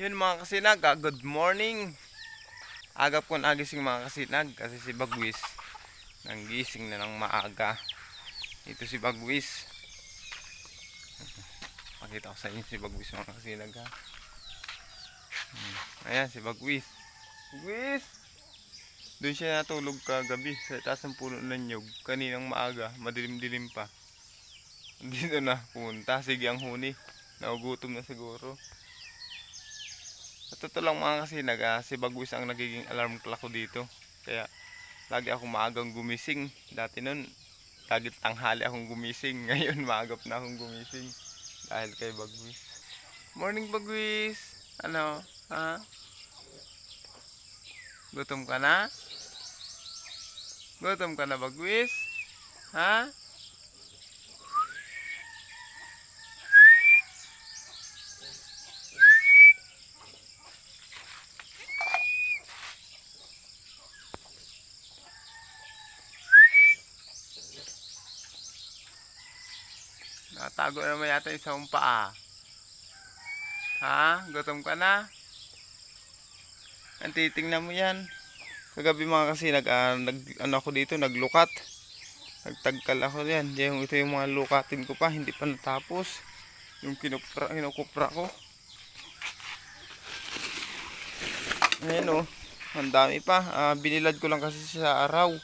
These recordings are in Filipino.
Yun mga kasinag, good morning. Agap ko nagising mga kasinag kasi si Bagwis nanggising na ng maaga. Ito si Bagwis. Pakita ko sa inyo si Bagwis mga kasinag ha. Ayan si Bagwis. Bagwis! Doon siya natulog kagabi sa taas ng puno ng nyug. Kaninang maaga, madilim-dilim pa. Dito na punta, sige ang huni. Naugutom na siguro. Sa totoo lang mga kasinag, si Bagwis ang nagiging alarm clock ko dito. Kaya lagi akong maagang gumising. Dati nun, lagi tanghali akong gumising. Ngayon maagap na akong gumising. Dahil kay Bagwis. Morning Bagwis! Ano? Ha? Gutom ka na? Gutom ka na Bagwis? Ha? Natago naman yata isang paa. Ha? Gutom ka na? Ang titingnan mo yan. Kagabi mga kasi ano ako dito, naglukat. Nagtagkal ako yan. Ito yung mga lukatin ko pa, hindi pa natapos. Yung kinukupra ko. Ayan o, ang dami pa. Binilad ko lang kasi sa araw.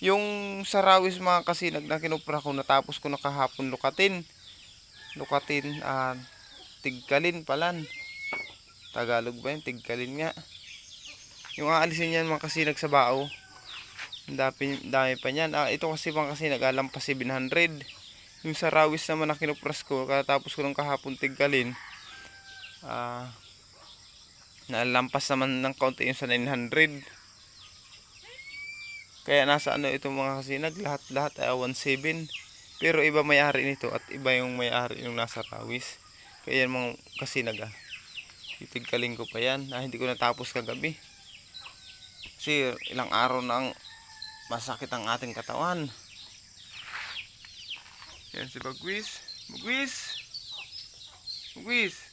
Yung sa rawis mga kasi na kinupra ko, natapos ko na kahapon lukatin. Tigkalin palan. Tagalog ba yun? Tigkalin nga. Yung aalisin yan mga kasi sa bao. Dami pa niyan. Ito kasi mga kasi nagalampas 700. Yung sa rawis naman na kinupras ko, katapos ko ng kahapon tigkalin. Nalampas naman ng kaunti yung sa 900. Kaya nasa ano itong mga kasinag, lahat ay 17. Pero iba may-ari nito at iba yung may-ari yung nasa rawis. Kaya yan mga kasinag titigkalin ko pa yan. Hindi ko natapos kagabi. Kasi ilang araw nang masakit ang ating katawan. Yan si Bagwis. Bagwis! Bagwis!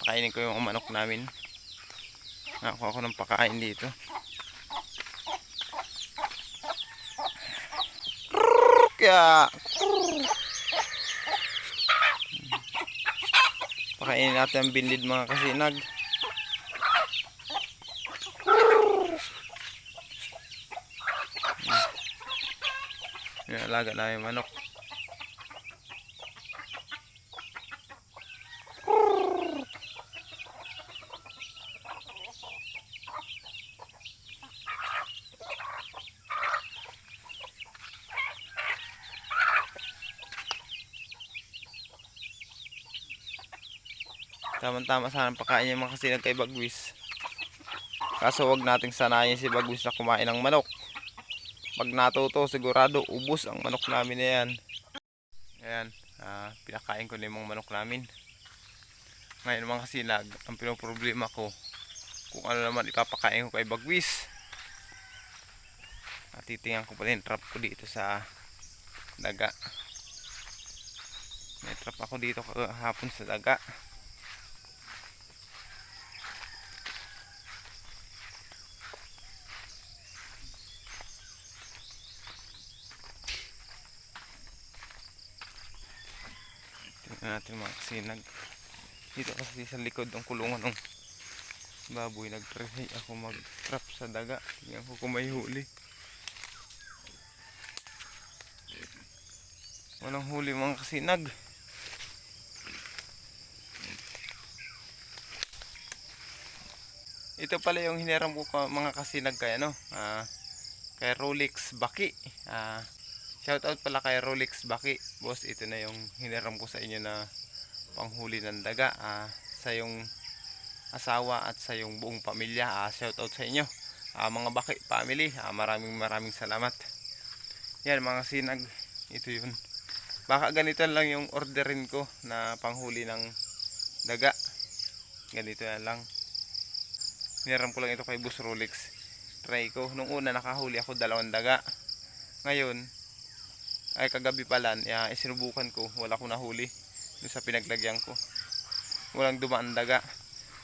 Pakainin ko yung manok namin. Nakakuha ko ng pakain dito. Kaya pakainin natin ang binlid mga kasinag. Yung alaga namin manok. Tama-tama sana ang pakain niya mga kasinag kay Bagwis. Kaso wag nating sanayin si Bagwis na kumain ng manok. Pag natuto sigurado ubos ang manok namin na yan. Ayan, pinakain ko na yung mga manok namin. Ngayon mga kasinag, ang pinoproblema ko kung ano naman ipapakain ko kay Bagwis. Titingnan ko pa rin trap ko dito sa daga. May trap ako dito kahapon sa daga. Tingnan natin mga kasinag. Dito kasi sa likod ng kulungan ng baboy, nag-try ako mag-trap sa daga. Tingnan ko kung may huli. Walang huli mga kasinag. Ito pala yung hiniram ko mga kasinag kay kay Rolex Baki. Shoutout pala kay Rolex Baki. Boss, ito na yung hiniram ko sa inyo na panghuli ng daga. Sa yung asawa at sa yung buong pamilya. Shoutout sa inyo. Mga Baki family. Maraming salamat. Yan mga sinag. Ito yun. Baka ganito lang yung orderin ko na panghuli ng daga. Ganito na lang. Hiniram ko lang ito kay Boss Rolex. try ko. Nung una nakahuli ako 2 daga. Ngayon, ay kagabi pala, isinubukan ko, wala akong nahuli doon sa pinaglagyan ko. Walang dumaan daga.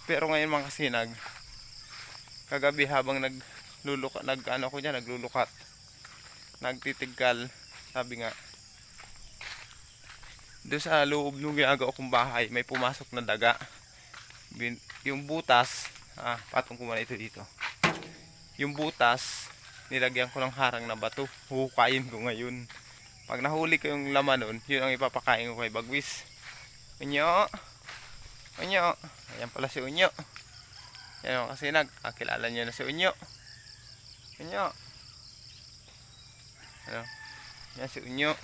Pero ngayon mga kasinag, kagabi habang naglulukat, nagtitigkal, sabi nga, doon sa loob ng ginagawa kong bahay, may pumasok na daga. Yung butas, patong ko muna ito dito. Yung butas, nilagyan ko ng harang na bato. Huhukayin ko ngayon. Pag nahuli ko yung laman nun, yun ang ipapakain ko kay Bagwis. Unyo. Unyo. Ayan pala si Unyo. Yan kasi kilala nyo na si Unyo. Unyo. Ano? Yan si Unyo.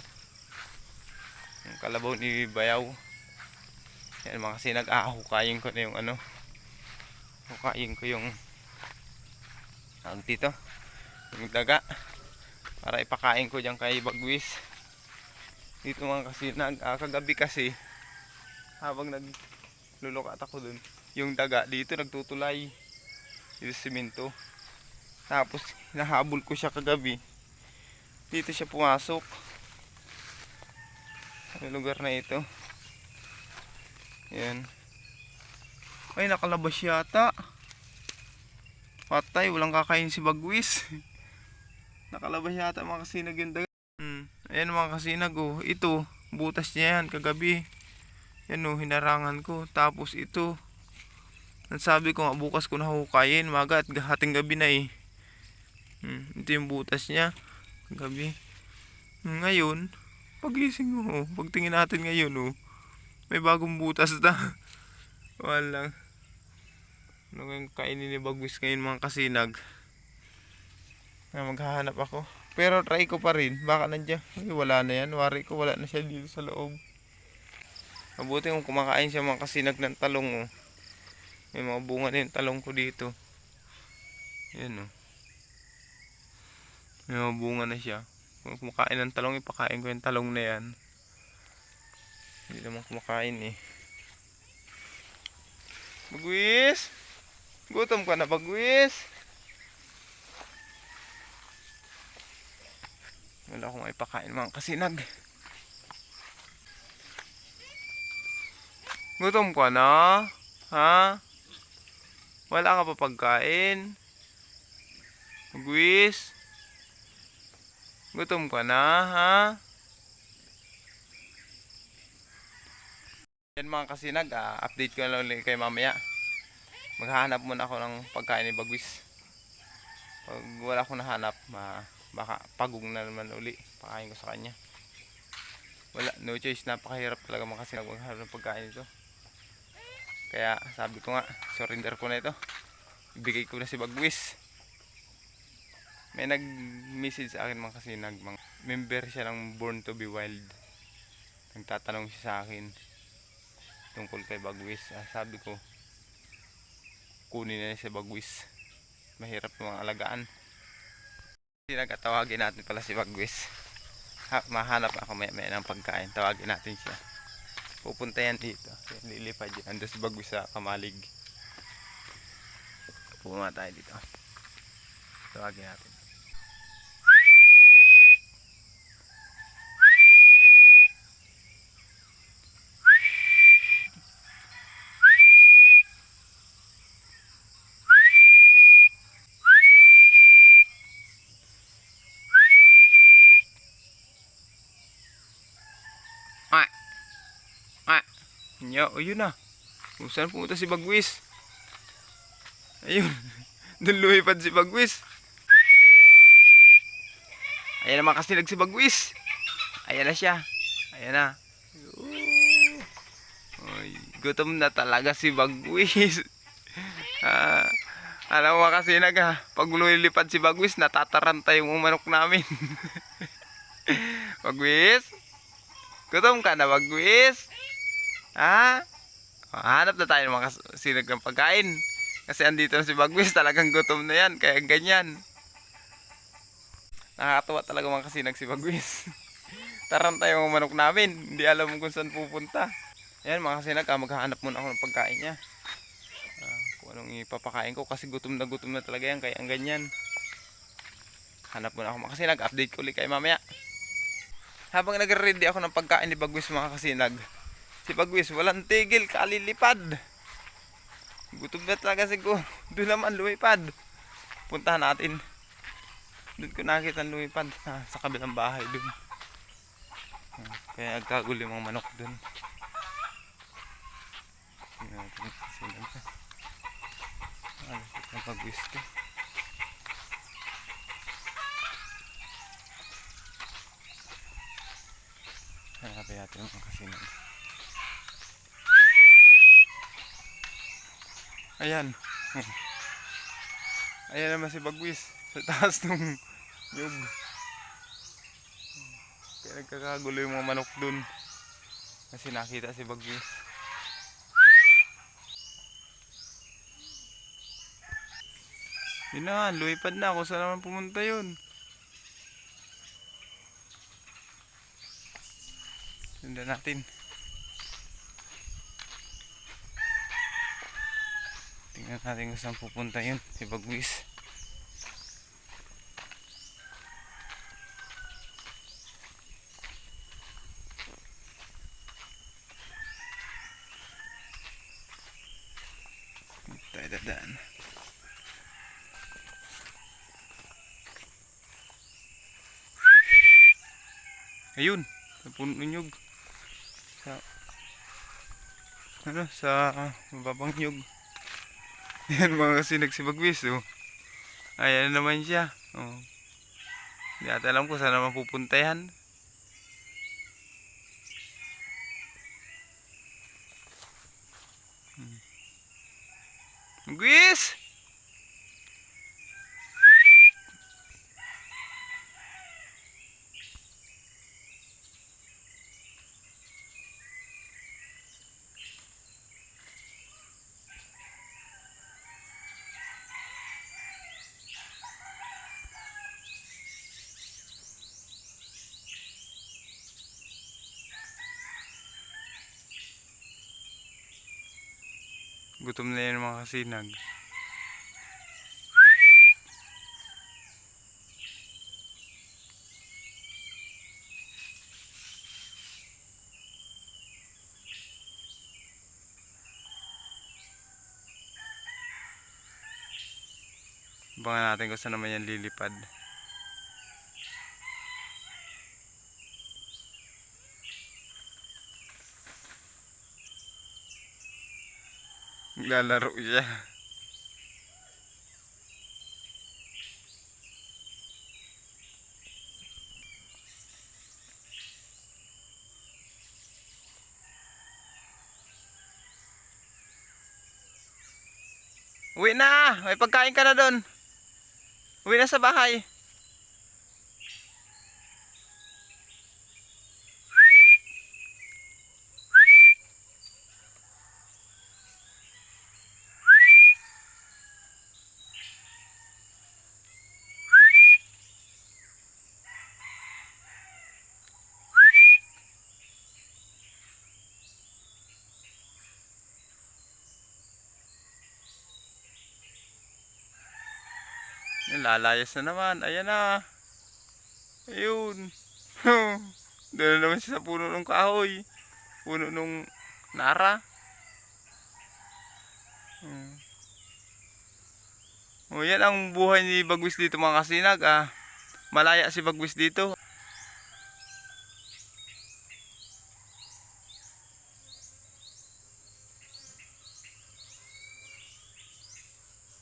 Yung kalabaw ni Bayaw. Yan mga kasi hukayin ko na yung hukayin ko yung dito. Yung daga. Para ipakain ko dyan kay Bagwis. Dito mga kasi kagabi kasi habang naglulukat ako dun, yung daga dito nagtutulay dito sa simento. Tapos hinahabol ko siya kagabi, dito siya pumasok sa lugar na ito. Yan. Ay, nakalabas yata. Patay, walang kakain si Bagwis. Nakalabas yata mga kasinag yung daga. Ayan mga kasinag, ito butas niya yan kagabi. Yan hinarangan ko. Tapos ito, nasabi ko nga bukas ko na hukayin, maga at hating gabi na ito yung butas niya kagabi. Ngayon pagising mo, pagtingin natin ngayon may bagong butas na. Walang yung kainin ni Bagwis ngayon mga kasinag. Maghahanap ako. Pero try ko pa rin. Baka nandiyan. Ay, wala na yan. Wari ko wala na siya dito sa loob. Mabuti kung kumakain siya mga kasinag ng talong. May mga bunga din talong ko dito. Yan May mga bunga na siya. Kung kumakain ng talong, ipakain ko yung talong na yan. Hindi naman kumakain Bagwis! Gutom ka na, Bagwis! Wala akong ipakain mga kasinag. Gutom ka na? Ha? Wala ka pa pagkain? Bagwis? Gutom ka na? Ha? Yan mga kasinag, update ko na ulit kayo mamaya. Maghahanap muna ako ng pagkain ni Bagwis. Pag wala akong nahanap, baka pagong na naman uli. Pakain ko sa kanya. Wala, no choice. Napakahirap talaga mga kasinag maghanap ng pagkain ito. Kaya sabi ko nga, surrender ko na ito. Ibigay ko na si Bagwis. May nag-message sa akin mga kasinag. Member siya ng Born to be Wild. Nagtatanong siya sa akin tungkol kay Bagwis. Sabi ko, kunin na si Bagwis. Mahirap mga alagaan. Tawagin natin pala si Bagwis. Mahanap ako may ng pagkain. Tawagin natin siya. Pupunta yan dito. Lilipad yan. Ando si Bagwis sa kamalig. Pumunta tayo dito. Tawagin natin. Ayun na. Kung saan pumunta si Bagwis? Ayun. Doon lumipad si Bagwis. Ayan naman kasi si Bagwis. Ayan na siya. Ayan na. Ay, gutom na talaga si Bagwis. Alam mo kasi pag lumilipad si Bagwis, natataranta yung manok namin. Bagwis? Gutom ka na, Bagwis? Ha? Hanap na tayo ng mga sinag ng pagkain. Kasi andito na si Bagwis, talagang gutom na yan. Kaya ganyan. Nakakatuwa talaga mga kasinag si Bagwis. Taranta yung manok namin. Hindi alam kung saan pupunta. Ayan mga kasinag, maghahanap muna ako ng pagkain niya. Kung anong ipapakain ko. Kasi gutom na talaga yan. Kaya ang ganyan. Hanap muna ako mga kasinag. Update ko ulit kayo mamaya. Habang nagre-ready ako ng pagkain ni Bagwis mga kasinag, si Bagwis walang tigil, kalilipad. Gutom na talaga siguro. Doon naman lumipad. Puntahan natin. Doon ko nakita lumipad sa kabilang bahay doon. Kaya nagkagulo yung mga manok doon. Tingnan natin yung kasinag. Alapit na Bagwis ko. Hanapin natin yung mga kasinag. Ayan. Ayan naman si Bagwis sa taas ng nyug. Kaya nagkakagulo yung mga manok dun kasi nakita si Bagwis. Yun na, lumipad na. Kung saan naman pumunta yun. Sundan natin. Tingnan natin kung saan pupunta yun si Bagwis. Dito tayo dadaan. Ayun, sa puno ng nyug. Sa mababang nyug. Yan mga kasinag si Bagwis, oh. Ayan naman siya, oh. Hindi ata alam ko saan naman pupunta yan. Bagwis! Gutom na yan mga kasinag. Abangan natin kung saan naman yan lilipad. Naglalaro siya. Uwi na! May pagkain ka na doon. Uwi na sa bahay. Lalayas na naman. Ayan na. Ayun. Doon na naman siya sa puno ng kahoy. Puno ng nara. O yan ang buhay ni Bagwis dito mga kasinag. Malaya si Bagwis dito.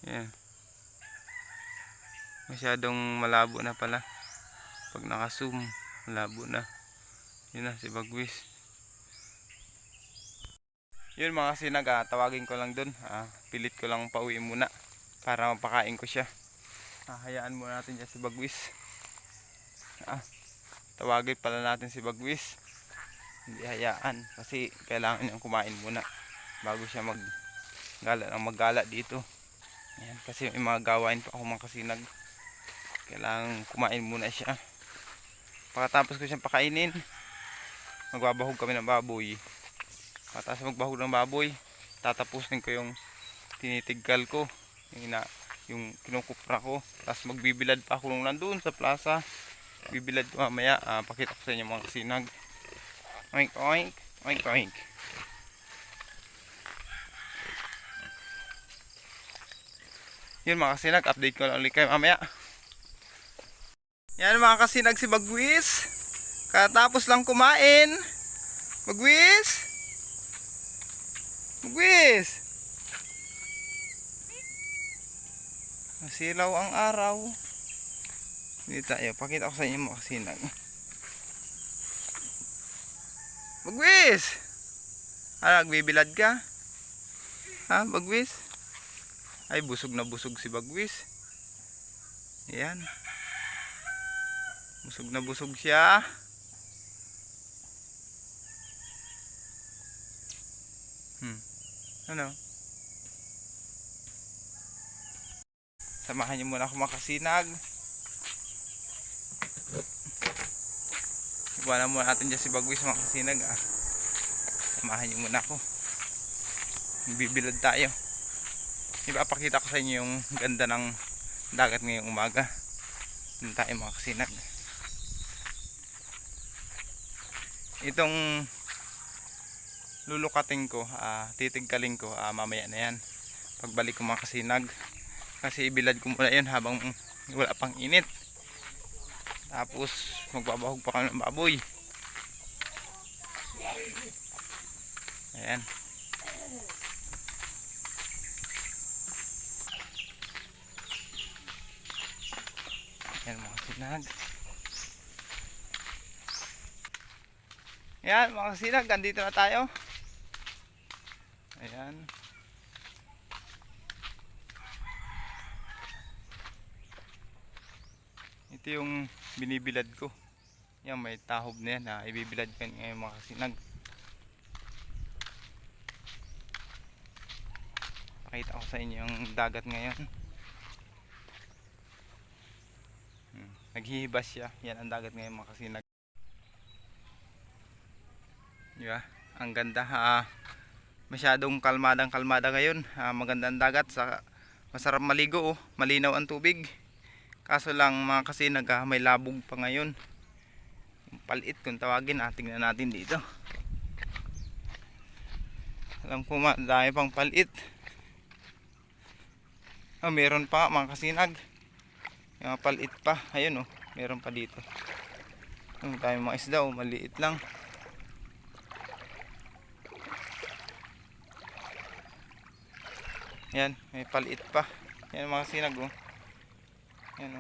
Yan. Masyadong malabo na pala. Pag naka-zoom, malabo na. Yun na si Bagwis. Yun mga kasinag, tawagin ko lang dun. Pilit ko lang pauwi muna para mapakain ko siya. Hayaan muna natin dyan si Bagwis. Tawagin pala natin si Bagwis. Hindi hayaan kasi kailangan niyang kumain muna bago siya maggala dito. Ayan, kasi may mga gawain pa ako mga kasinag. Kailangan kumain muna siya. Pagkatapos ko siyang pakainin, magbabahog kami ng baboy. Pagkatapos magbahog ng baboy, tatapusin ko yung tinitiggal ko, yung yung kinukupra ko. Tapos magbibilad pa ako nung nandun sa plaza. Bibilad ko mamaya. Pakita ko sa inyo mga kasinag. Oink oink. Oink oink. Yun mga kasinag, update ko lang ulit kayo mamaya. Yan mga kasinag, si Bagwis. Katapos lang kumain. Bagwis. Bagwis. Masilaw ang araw. Dito tayo, pakita ko sa inyo mga kasinag. Bagwis. Nagbibilad ka? Ha, Bagwis? Ay, busog na busog si Bagwis. Ayan. Busog na busog siya. Ano? Samahan niyo muna ako makasinag. Iwanan muna natin dyan si Bagwis makasinag. Samahan niyo muna ako. Bibilad tayo. Ipapakita ko sa inyo yung ganda ng dagat ngayong umaga. Doon tayo makasinag. Itong lulukating ko, titigkaling ko, mamaya na yan. Pagbalik ko makasinag. Kasi ibilad ko muna yun habang wala pang init. Tapos magbabahog pa kami ng baboy. Ayan. Ayan mga kasinag. Ayan mga kasinag, andito na tayo. Ayan. Ito yung binibilad ko. Yan, may tahob na yan na ibibilad ko ngayon mga kasinag. Pakita ko sa inyo yung dagat ngayon. Naghihibas siya. Yan ang dagat ngayon mga kasinag. Diba? Ang ganda. Masyadong kalmadang kalmada ngayon. Maganda ang dagat. Masarap maligo. Malinaw ang tubig. Kaso lang mga kasinag, may labog pa ngayon. Palit kung tawagin. Tingnan natin dito. Alam ko dami pang palit. Meron pa mga kasinag. Yung palit pa. Ayun meron pa dito. Yung tayo mga isda maliit lang. Yan, may palit pa. Yan mga kasinag Yan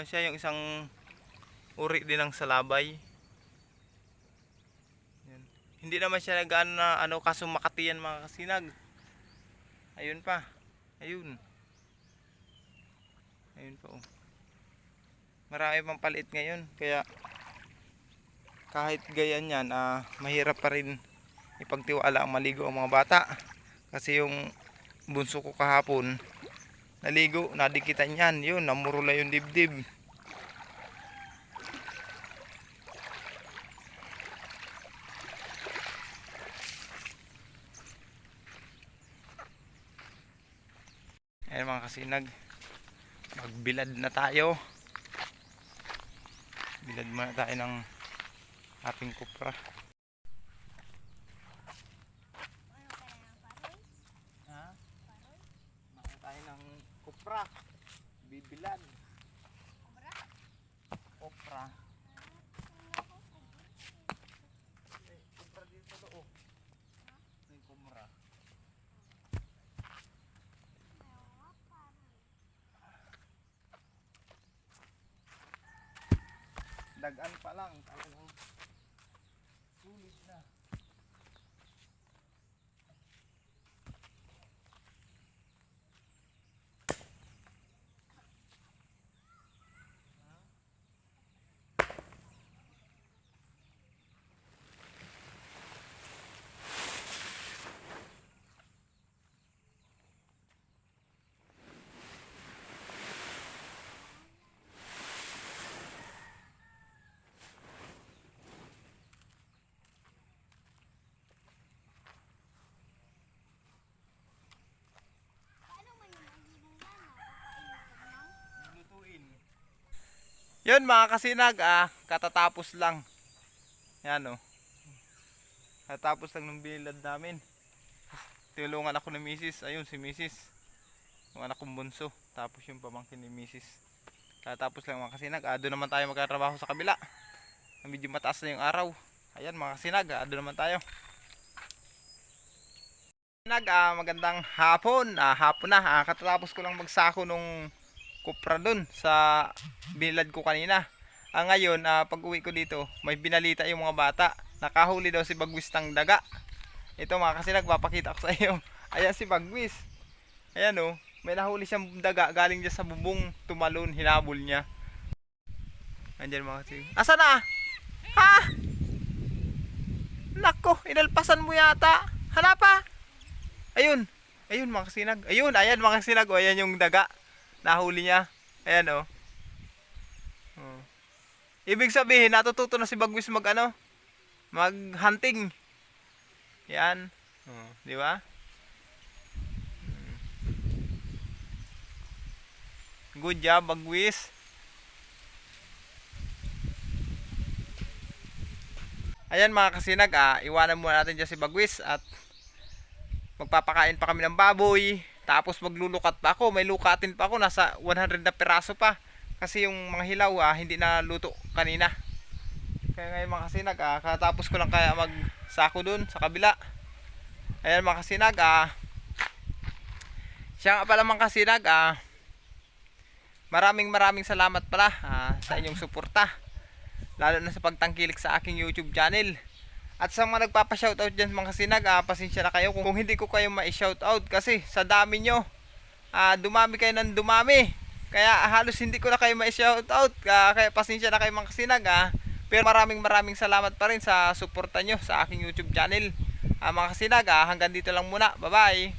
siya yung isang uri din ng salabay. Yan. Hindi naman siya nag-ano na kaso Makati yan mga kasinag. Ayun pa. Ayun. Ayun pa Marami pang palit ngayon. Kaya kahit gayan yan, mahirap pa rin ipagtiwala ang maligo ang mga bata. Kasi yung bunso ko kahapon naligo, nadikitan yan. Yun, namurula yung dibdib. Ayan mga kasinag, magbilad na tayo. Bilad muna tayo ng ating kupra. Makain tayo ng kupra. Bibilad. Kupra. Kupra dito to may kumra. Dagan pa lang, talagang sulit na. Yun mga kasinag, katatapos lang. Yan oh. Katatapos lang ng bilad namin. Tulungan ako ng misis. Ayun si misis. Yung anak kong bunso. Tapos yung pamangkin ni misis. Katatapos lang mga kasinag. Doon naman tayo magkatrabaho sa kabila. Medyo mataas na yung araw. Ayan mga kasinag, doon naman tayo. Magandang hapon. Hapon na. Katatapos ko lang magsako nung kupra dun sa bilad ko kanina. Ngayon, pag uwi ko dito, may binalita yung mga bata. Nakahuli daw si Bagwis ng daga. Ito mga kasinag, papakita ko sa iyo. Ayan si Bagwis. Ayan oh, may nahuli siyang daga galing dyan sa bubong, tumalon, hinabol niya. Andiyan mga kasinag. Asa na? Ha? Nako, inalpasan mo yata. Hanapa? Ayun. Ayun mga kasinag. Ayun, ayan mga kasinag. O, ayan yung daga. Nahuli niya. Ayan o. Oh. Ibig sabihin, natututo na si Bagwis mag-hunting. Yan. Oh, di ba? Good job, Bagwis. Ayan mga kasinag, iwanan muna natin dyan si Bagwis at magpapakain pa kami ng baboy. Tapos maglulukat pa ako. May lukatin pa ako. Nasa 100 na piraso pa. Kasi yung mga hilaw hindi na luto kanina. Kaya ngayon mga kasinag, katapos ko lang kaya magsako dun sa kabila. Ayan mga kasinag, siya nga pala mga kasinag, maraming salamat pala sa inyong suporta. Lalo na sa pagtangkilik sa aking YouTube channel. At sa mga nagpapa-shoutout dyan mga kasinag, pasensya na kayo kung hindi ko kayo ma-shoutout kasi sa dami nyo, dumami kayo ng dumami. Kaya halos hindi ko na kayo ma-shoutout, kaya pasensya na kayo mga kasinag. Pero maraming salamat pa rin sa suporta nyo sa aking YouTube channel. Mga kasinag, hanggang dito lang muna. Bye bye.